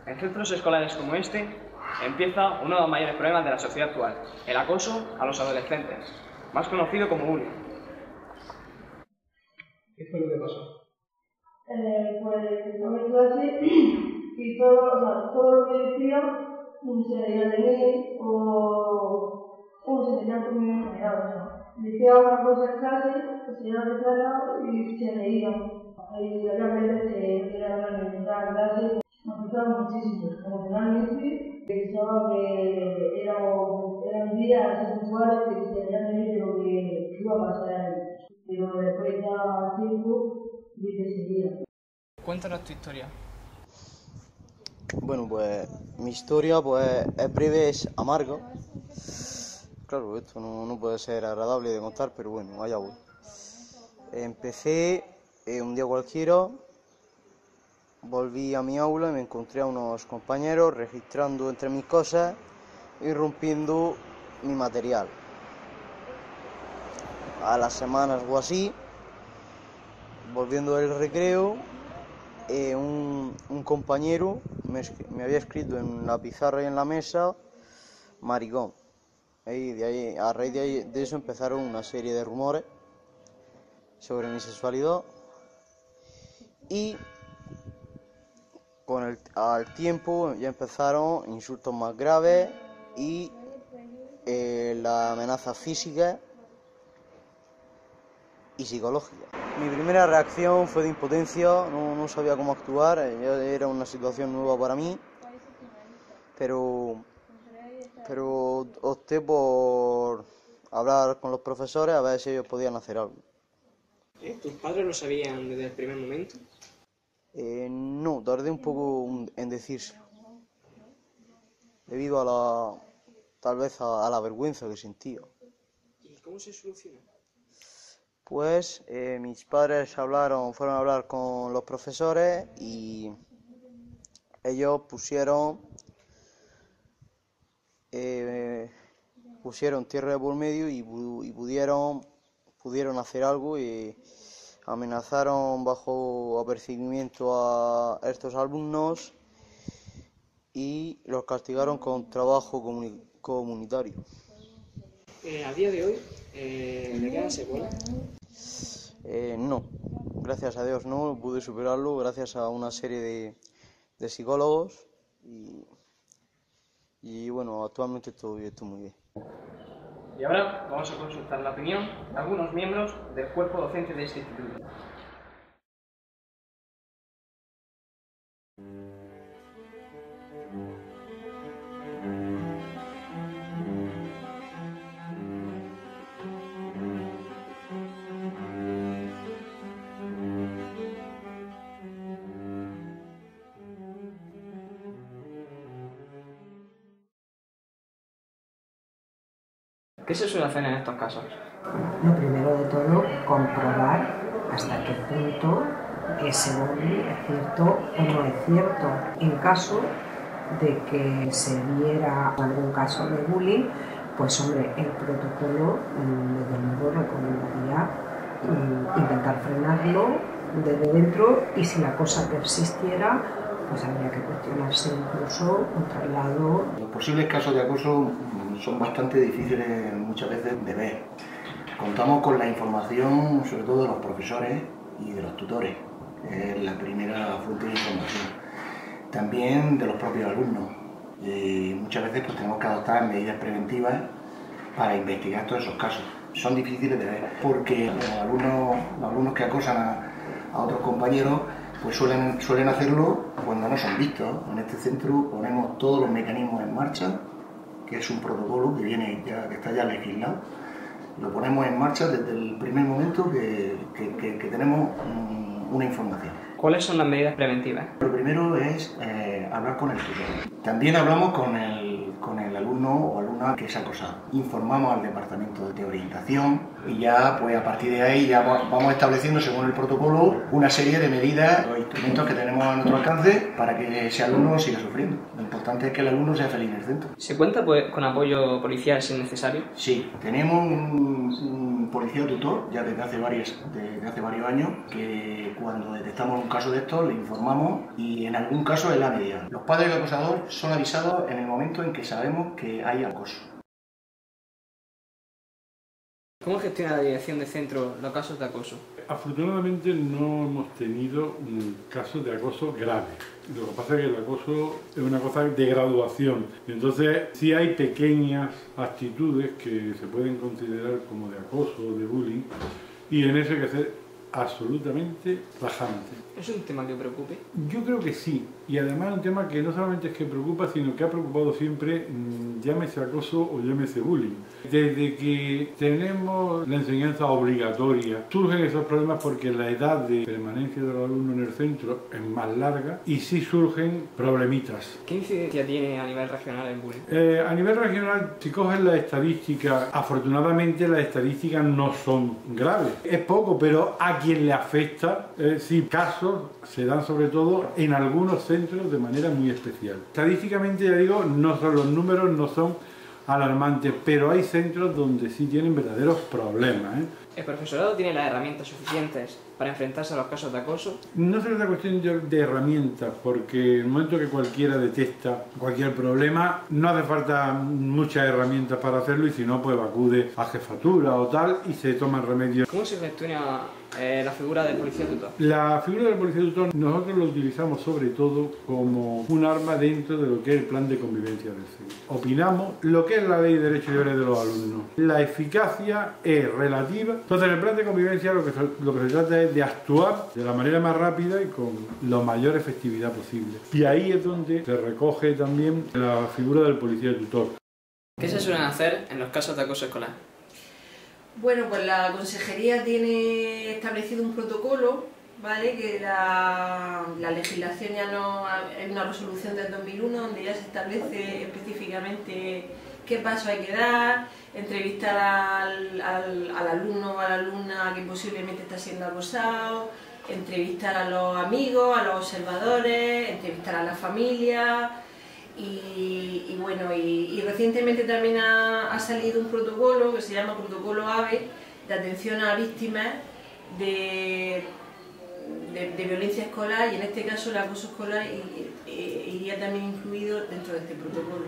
En centros escolares como este empieza uno de los mayores problemas de la sociedad actual, el acoso a los adolescentes, más conocido como bullying. ¿Qué fue lo que pasó? Pues estaba en clase y todo lo que decía se reía de mí o se tenía conmigo en general. Decía una cosa en clase, se iba de cara y se reía. Y había veces que era una intentaba en clase, me afectaba muchísimo. Emocionalmente, pensaba que eran días sexuales que se reían de mí de lo que iba a pasar a él. Pero después ya tiempo dice seguía. Cuéntanos tu historia. Bueno, pues mi historia pues es breve, es amarga. Claro, esto no puede ser agradable de contar, pero bueno, allá voy. Empecé un día cualquiera, volví a mi aula y me encontré a unos compañeros registrando entre mis cosas y rompiendo mi material. A las semanas o así, volviendo del recreo, un compañero me había escrito en la pizarra y en la mesa maricón. A raíz de eso empezaron una serie de rumores sobre mi sexualidad y al tiempo ya empezaron insultos más graves y las amenazas físicas y psicológicas. Mi primera reacción fue de impotencia, no sabía cómo actuar, era una situación nueva para mí, pero opté por hablar con los profesores a ver si ellos podían hacer algo. ¿Tus padres lo sabían desde el primer momento? No, tardé un poco en decírselo, debido tal vez a la vergüenza que sentía. ¿Y cómo se solucionó? Pues mis padres fueron a hablar con los profesores y ellos pusieron tierra de por medio y pudieron hacer algo y amenazaron bajo apercibimiento a estos alumnos y los castigaron con trabajo comunitario. A día de hoy, ¿le quedan secuelas? No, gracias a Dios no, pude superarlo gracias a una serie de psicólogos y bueno, actualmente estoy muy bien. Y ahora vamos a consultar la opinión de algunos miembros del cuerpo docente de este instituto. ¿Qué se suele hacer en estos casos? Lo primero de todo, comprobar hasta qué punto ese bullying es cierto o no es cierto. En caso de que se viera algún caso de bullying, pues hombre, el protocolo desde luego recomendaría intentar frenarlo desde dentro y si la cosa persistiera, pues habría que cuestionarse incluso un traslado. Los posibles casos de acoso son bastante difíciles muchas veces de ver. Contamos con la información sobre todo de los profesores y de los tutores, es la primera fuente de información. También de los propios alumnos. Muchas veces pues, tenemos que adoptar medidas preventivas para investigar todos esos casos. Son difíciles de ver porque los alumnos que acosan a otros compañeros pues suelen hacerlo cuando no son vistos. En este centro ponemos todos los mecanismos en marcha, que es un protocolo que está ya legislado. Lo ponemos en marcha desde el primer momento que tenemos una información. ¿Cuáles son las medidas preventivas? Lo primero es hablar con el tutor. También hablamos con el alumno o alumna que es acosado. Informamos al departamento de orientación y ya pues a partir de ahí ya vamos estableciendo según el protocolo una serie de medidas o instrumentos que tenemos a nuestro alcance para que ese alumno no siga sufriendo. Lo importante es que el alumno sea feliz en el centro. ¿Se cuenta pues, con apoyo policial si es necesario? Sí, tenemos un policía tutor ya desde hace varios años que cuando detectamos un caso de estos le informamos y en algún caso es la medida. Los padres del acosador son avisados en el momento en que sabemos que hay acoso. ¿Cómo gestiona la dirección de centro los casos de acoso? Afortunadamente no hemos tenido casos de acoso graves. Lo que pasa es que el acoso es una cosa de graduación. Y entonces sí hay pequeñas actitudes que se pueden considerar como de acoso o de bullying y en eso hay que ser absolutamente tajante. ¿Es un tema que preocupe? Yo creo que sí, y además es un tema que no solamente es que preocupa, sino que ha preocupado siempre, llámese acoso o llámese bullying. Desde que tenemos la enseñanza obligatoria, surgen esos problemas porque la edad de permanencia del alumno en el centro es más larga y sí surgen problemitas. ¿Qué incidencia tiene a nivel regional el bullying? A nivel regional, si coges la estadística, afortunadamente las estadísticas no son graves. Es poco, pero a quien le afecta, sí, casos se dan sobre todo en algunos centros de manera muy especial. Estadísticamente, ya digo, los números no son alarmantes, pero hay centros donde sí tienen verdaderos problemas. ¿El profesorado tiene las herramientas suficientes para enfrentarse a los casos de acoso? No se trata de cuestión de herramientas, porque en el momento que cualquiera detecta cualquier problema, no hace falta muchas herramientas para hacerlo y si no, pues acude a jefatura o tal y se toman remedios. ¿Cómo se gestiona la figura del policía tutor? La figura del policía tutor nosotros lo utilizamos sobre todo como un arma dentro de lo que es el plan de convivencia del centro. Opinamos lo que es la ley de derechos y deberes de los alumnos. La eficacia es relativa. Entonces en el plan de convivencia lo que se trata es de actuar de la manera más rápida y con la mayor efectividad posible. Y ahí es donde se recoge también la figura del policía tutor. ¿Qué se suelen hacer en los casos de acoso escolar? Bueno, pues la consejería tiene establecido un protocolo, ¿vale? Que la legislación ya no es una resolución del 2001 donde ya se establece específicamente qué paso hay que dar, entrevistar al alumno o a la alumna que posiblemente está siendo acosado, entrevistar a los amigos, a los observadores, entrevistar a la familia. Y bueno, y recientemente también ha salido un protocolo que se llama Protocolo AVE de atención a víctimas de violencia escolar y en este caso el acoso escolar iría también incluido dentro de este protocolo.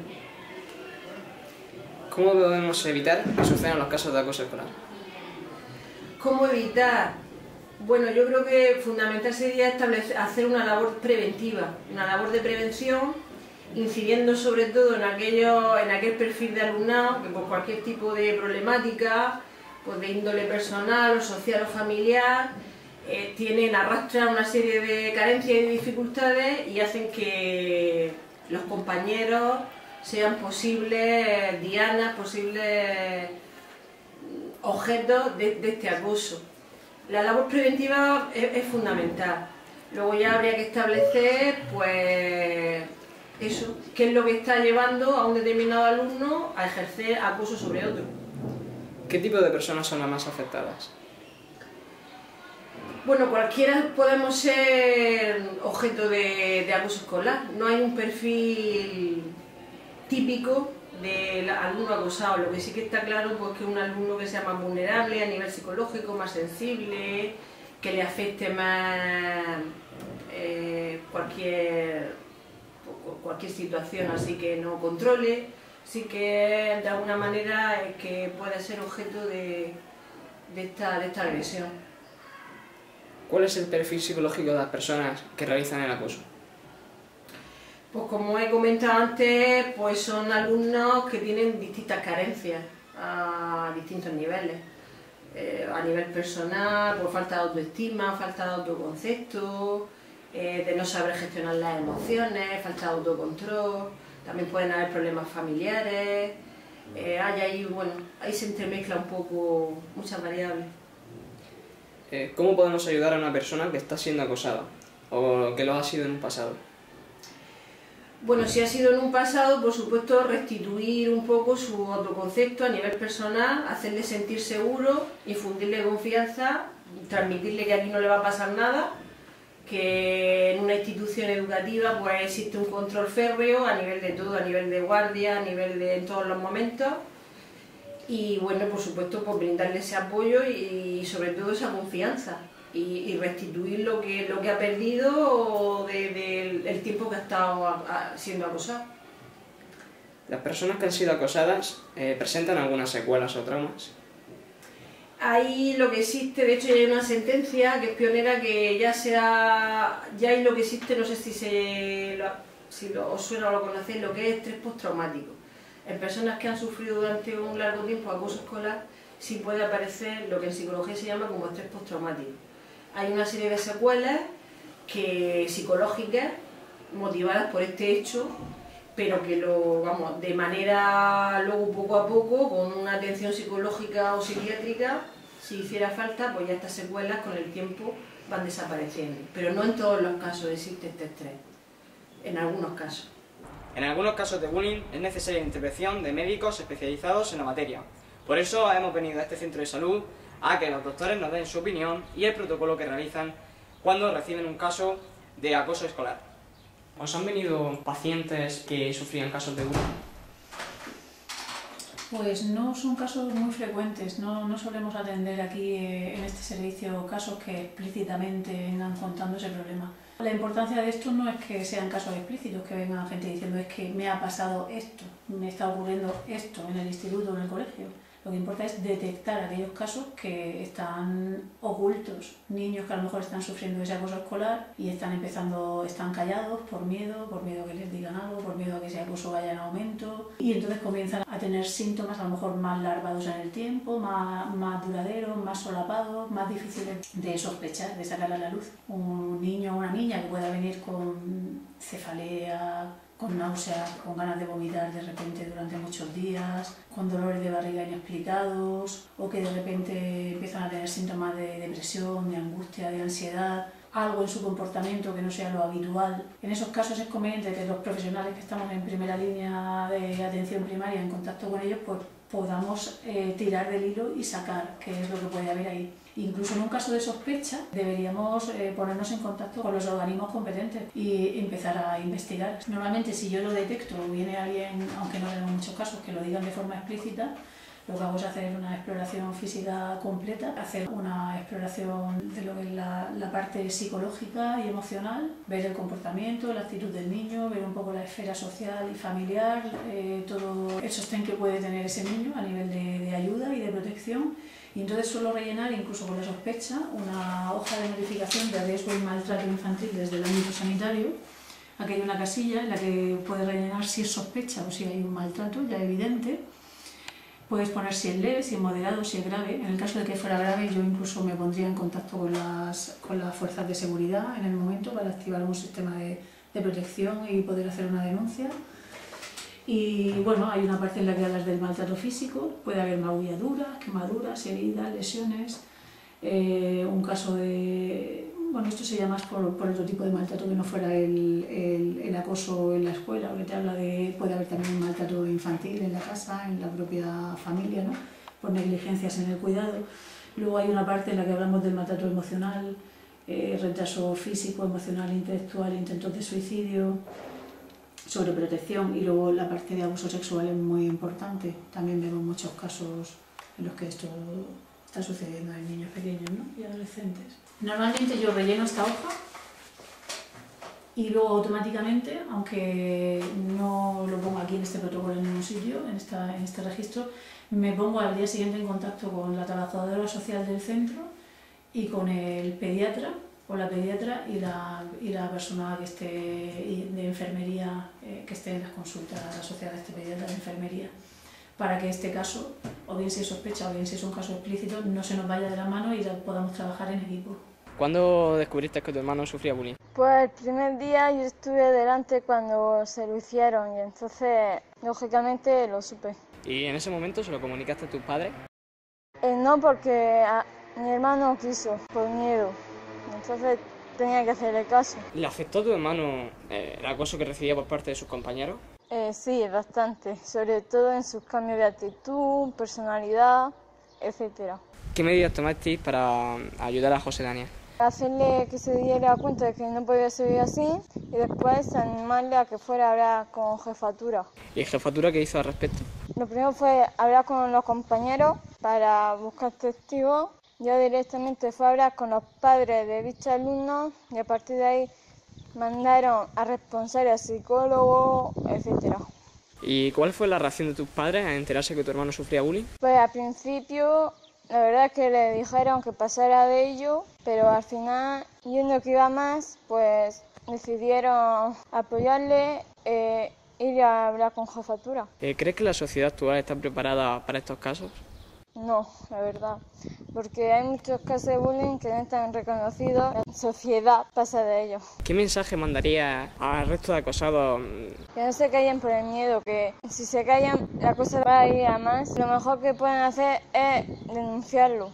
¿Cómo podemos evitar que sucedan los casos de acoso escolar? ¿Cómo evitar? Bueno, yo creo que fundamental sería hacer una labor preventiva, una labor de prevención incidiendo sobre todo en aquel perfil de alumnado que por cualquier tipo de problemática, pues de índole personal o social o familiar, arrastran una serie de carencias y de dificultades y hacen que los compañeros sean posibles dianas, posibles objetos de este acoso. La labor preventiva es fundamental. Luego ya habría que establecer, pues, eso, qué es lo que está llevando a un determinado alumno a ejercer acoso sobre otro. ¿Qué tipo de personas son las más afectadas? Bueno, cualquiera podemos ser objeto de acoso escolar. No hay un perfil típico del alumno acosado. Lo que sí que está claro pues, que es un alumno que sea más vulnerable a nivel psicológico, más sensible, que le afecte más cualquier situación así que no controle, sí que de alguna manera es que puede ser objeto de esta agresión. ¿Cuál es el perfil psicológico de las personas que realizan el acoso? Pues como he comentado antes, pues son alumnos que tienen distintas carencias a distintos niveles. A nivel personal, por falta de autoestima, falta de autoconcepto, de no saber gestionar las emociones, falta de autocontrol, también pueden haber problemas familiares, ahí se entremezcla un poco muchas variables. ¿Cómo podemos ayudar a una persona que está siendo acosada o que lo ha sido en un pasado? Bueno, si ha sido en un pasado, por supuesto, restituir un poco su autoconcepto a nivel personal, hacerle sentir seguro, infundirle confianza, transmitirle que aquí no le va a pasar nada, que en una institución educativa pues existe un control férreo a nivel de todo, a nivel de guardia, a nivel de en todos los momentos. Y bueno, por supuesto, pues brindarle ese apoyo y sobre todo esa confianza y restituir lo que ha perdido desde el tiempo que ha estado siendo acosado. Las personas que han sido acosadas presentan algunas secuelas o traumas. Ahí lo que existe, de hecho ya hay una sentencia que es pionera que ya hay lo que existe, no sé si os suena o lo conocéis, lo que es estrés postraumático. En personas que han sufrido durante un largo tiempo acoso escolar sí puede aparecer lo que en psicología se llama como estrés postraumático. Hay una serie de secuelas psicológicas motivadas por este hecho, pero que de manera luego poco a poco, con una atención psicológica o psiquiátrica, si hiciera falta, pues ya estas secuelas con el tiempo van desapareciendo. Pero no en todos los casos existe este estrés, en algunos casos. En algunos casos de bullying es necesaria la intervención de médicos especializados en la materia. Por eso hemos venido a este centro de salud a que los doctores nos den su opinión y el protocolo que realizan cuando reciben un caso de acoso escolar. ¿Os han venido pacientes que sufrían casos de bullying? Pues no son casos muy frecuentes, no solemos atender aquí en este servicio casos que explícitamente vengan contando ese problema. La importancia de esto no es que sean casos explícitos, que venga gente diciendo es que me ha pasado esto, me está ocurriendo esto en el instituto o en el colegio. Lo que importa es detectar aquellos casos que están ocultos, niños que a lo mejor están sufriendo ese acoso escolar y están callados por miedo que les digan algo, por miedo a que ese acoso vaya en aumento, y entonces comienzan a tener síntomas a lo mejor más larvados en el tiempo, más duraderos, más solapados, más difíciles de sospechar, de sacar a la luz. Un niño o una niña que pueda venir con cefalea, con náuseas, con ganas de vomitar de repente durante muchos días, con dolores de barriga inexplicados, o que de repente empiezan a tener síntomas de depresión, de angustia, de ansiedad, algo en su comportamiento que no sea lo habitual. En esos casos es conveniente que los profesionales que estamos en primera línea de atención primaria en contacto con ellos, pues podamos tirar del hilo y sacar qué es lo que puede haber ahí. Incluso en un caso de sospecha deberíamos ponernos en contacto con los organismos competentes y empezar a investigar. Normalmente si yo lo detecto o viene alguien, aunque no tenemos muchos casos, que lo digan de forma explícita, lo que hago es hacer una exploración física completa, hacer una exploración de lo que es la parte psicológica y emocional, ver el comportamiento, la actitud del niño, ver un poco la esfera social y familiar, todo el sostén que puede tener ese niño a nivel de ayuda y de protección. Y entonces suelo rellenar, incluso con la sospecha, una hoja de notificación de riesgo y maltrato infantil desde el ámbito sanitario. Aquí hay una casilla en la que puedes rellenar si es sospecha o si hay un maltrato ya evidente. Puedes poner si es leve, si es moderado, si es grave. En el caso de que fuera grave, yo incluso me pondría en contacto con las fuerzas de seguridad en el momento para activar un sistema de protección y poder hacer una denuncia. Y bueno, hay una parte en la que hablas del maltrato físico, puede haber magulladuras, quemaduras, heridas, lesiones, un caso de... Bueno, esto sería más por otro tipo de maltrato que no fuera el acoso en la escuela, o que te habla de... Puede haber también un maltrato infantil en la casa, en la propia familia, ¿no? Por negligencias en el cuidado. Luego hay una parte en la que hablamos del maltrato emocional, retraso físico, emocional, intelectual, intentos de suicidio, sobreprotección, y luego la parte de abuso sexual es muy importante. También vemos muchos casos en los que esto está sucediendo en niños pequeños, ¿no? Y adolescentes. Normalmente yo relleno esta hoja y luego automáticamente, aunque no lo pongo aquí en este protocolo en ningún sitio, en este registro, me pongo al día siguiente en contacto con la trabajadora social del centro y con el pediatra o la pediatra y la persona que esté de enfermería, que esté en las consultas asociadas a este pediatra de enfermería, para que este caso, o bien si es sospecha o bien si es un caso explícito, no se nos vaya de la mano y podamos trabajar en equipo. ¿Cuándo descubriste que tu hermano sufría bullying? Pues el primer día yo estuve delante cuando se lo hicieron y entonces lógicamente lo supe. ¿Y en ese momento se lo comunicaste a tus padres? No, porque mi hermano quiso, por miedo. Entonces tenía que hacerle caso. ¿Le afectó a tu hermano el acoso que recibía por parte de sus compañeros? Sí, bastante, sobre todo en sus cambios de actitud, personalidad, etc. ¿Qué medidas tomasteis para ayudar a José Daniel? Hacerle que se diera cuenta de que no podía seguir así y después animarle a que fuera a hablar con jefatura. ¿Y jefatura qué hizo al respecto? Lo primero fue hablar con los compañeros para buscar testigos. Ya directamente fue a hablar con los padres de dichos alumnos y a partir de ahí mandaron a responsables, a psicólogos, etc. ¿Y cuál fue la reacción de tus padres al enterarse que tu hermano sufría bullying? Pues al principio la verdad es que le dijeron que pasara de ello, pero al final, viendo que iba más, pues decidieron apoyarle e ir a hablar con jefatura. ¿Crees que la sociedad actual está preparada para estos casos? No, la verdad, porque hay muchos casos de bullying que no están reconocidos, la sociedad pasa de ellos. ¿Qué mensaje mandaría al resto de acosados? Que no se callen por el miedo, que si se callan la cosa va a ir a más. Lo mejor que pueden hacer es denunciarlo.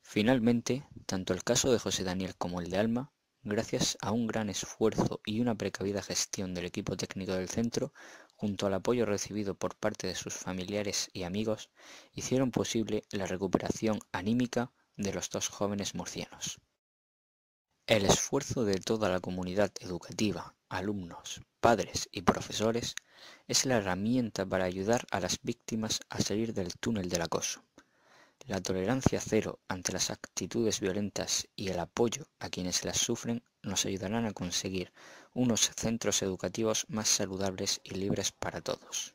Finalmente, tanto el caso de José Daniel como el de Alma, gracias a un gran esfuerzo y una precavida gestión del equipo técnico del centro, junto al apoyo recibido por parte de sus familiares y amigos, hicieron posible la recuperación anímica de los dos jóvenes murcianos. El esfuerzo de toda la comunidad educativa, alumnos, padres y profesores es la herramienta para ayudar a las víctimas a salir del túnel del acoso. La tolerancia cero ante las actitudes violentas y el apoyo a quienes las sufren nos ayudarán a conseguir unos centros educativos más saludables y libres para todos.